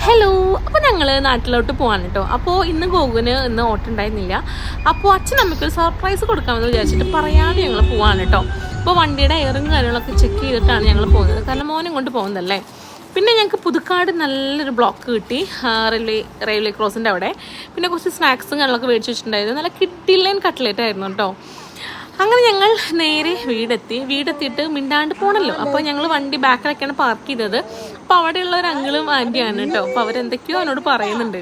Hello, അപ്പോൾ ഞങ്ങൾ നാട്ടിലോട്ട് പോകാൻ കേട്ടോ. അപ്പോൾ ഇന്ന് ഗോകുന് ഇന്ന് ഓട്ടം ഉണ്ടായിരുന്നില്ല. അപ്പോൾ അച്ഛൻ നമുക്കൊരു സർപ്രൈസ് കൊടുക്കാമെന്ന് വിചാരിച്ചിട്ട് പറയാതെ ഞങ്ങൾ പോവാണ് കേട്ടോ. അപ്പോൾ വണ്ടിയുടെ എയറും കാര്യങ്ങളൊക്കെ ചെക്ക് ചെയ്തിട്ടാണ് ഞങ്ങൾ പോകുന്നത്, കാരണം മോനും കൊണ്ട് പോകുന്നതല്ലേ. പിന്നെ ഞങ്ങൾക്ക് പുതുക്കാട് നല്ലൊരു ബ്ലോക്ക് കിട്ടി, റെയിൽവേ ക്രോസിൻ്റെ അവിടെ. പിന്നെ കുറച്ച് സ്നാക്സും കാര്യങ്ങളൊക്കെ മേടിച്ച് വെച്ചിട്ടുണ്ടായിരുന്നു. നല്ല കിഡിലൻ കട്ട്ലേറ്റ് ആയിരുന്നു കേട്ടോ. അങ്ങനെ ഞങ്ങൾ നേരെ വീടെത്തിയിട്ട് മിണ്ടാണ്ട് പോകണമല്ലോ. അപ്പോൾ ഞങ്ങൾ വണ്ടി ബാക്കിലൊക്കെയാണ് പാർക്ക് ചെയ്തത്. അപ്പോൾ അവിടെയുള്ള ഒരു അങ്കിളും ആൻറ്റിയാണ് കേട്ടോ. അപ്പോൾ അവരെന്തൊക്കെയോ അവനോട് പറയുന്നുണ്ട്.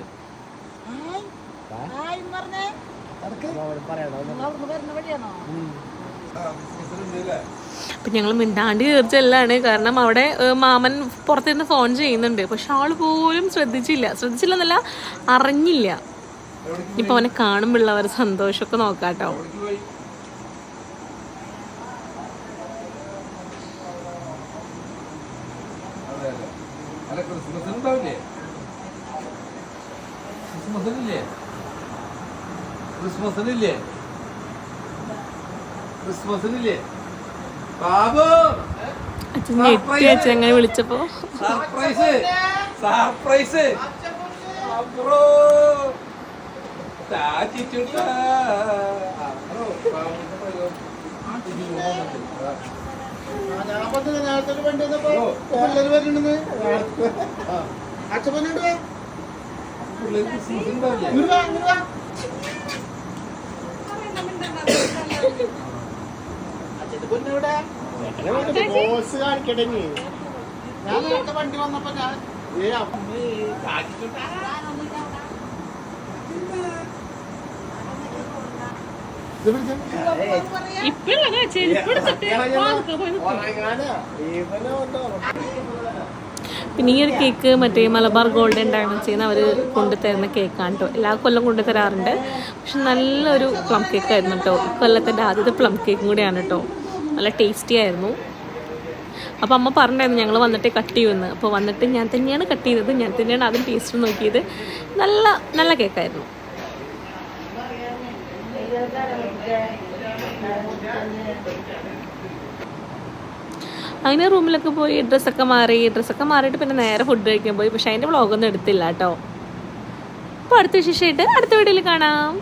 അപ്പം ഞങ്ങൾ മിണ്ടാണ്ട് തീർച്ചല്ലാണ്, കാരണം അവിടെ മാമൻ പുറത്തിരുന്ന് ഫോൺ ചെയ്യുന്നുണ്ട്. പക്ഷെ ആൾ പോലും ശ്രദ്ധിച്ചില്ലെന്നല്ല, അറിഞ്ഞില്ല. ഇപ്പം അവനെ കാണുമ്പോഴുള്ളവർ സന്തോഷമൊക്കെ നോക്കാട്ടോ. അച്ഛനെ വിളിച്ചപ്പോ വണ്ടി വന്നപ്പോ ഞാൻ പിന്നെ ഈ ഒരു കേക്ക് മറ്റേ മലബാർ ഗോൾഡൻ ഡയമണ്ട്സ് ചെയ്യുന്ന അവർ കൊണ്ടുതരുന്ന കേക്കാണ് കേട്ടോ. എല്ലാ കൊല്ലം കൊണ്ടുതരാറുണ്ട്. പക്ഷെ നല്ലൊരു പ്ലം കേക്കായിരുന്നു കേട്ടോ. കൊല്ലത്തിൻ്റെ ആദ്യത്തെ പ്ലം കേക്കും കൂടിയാണ് കേട്ടോ. നല്ല ടേസ്റ്റി ആയിരുന്നു. അപ്പോൾ അമ്മ പറഞ്ഞായിരുന്നു ഞങ്ങൾ വന്നിട്ട് കട്ട് ചെയ്യുമെന്ന്. അപ്പോൾ വന്നിട്ട് ഞാൻ തന്നെയാണ് കട്ട് ചെയ്തത്, ഞാൻ തന്നെയാണ് ആദ്യം ടേസ്റ്റ് നോക്കിയത്. നല്ല കേക്കായിരുന്നു. അങ്ങനെ റൂമിലൊക്കെ പോയി ഡ്രസ്സൊക്കെ മാറിയിട്ട് പിന്നെ നേരെ ഫുഡ് കഴിക്കാൻ പോയി. പക്ഷെ അതിൻ്റെ വ്ളോഗൊന്നും എടുത്തില്ല കേട്ടോ. അപ്പോൾ അടുത്ത വിശേഷമായിട്ട് അടുത്ത വീഡിയോയിൽ കാണാം.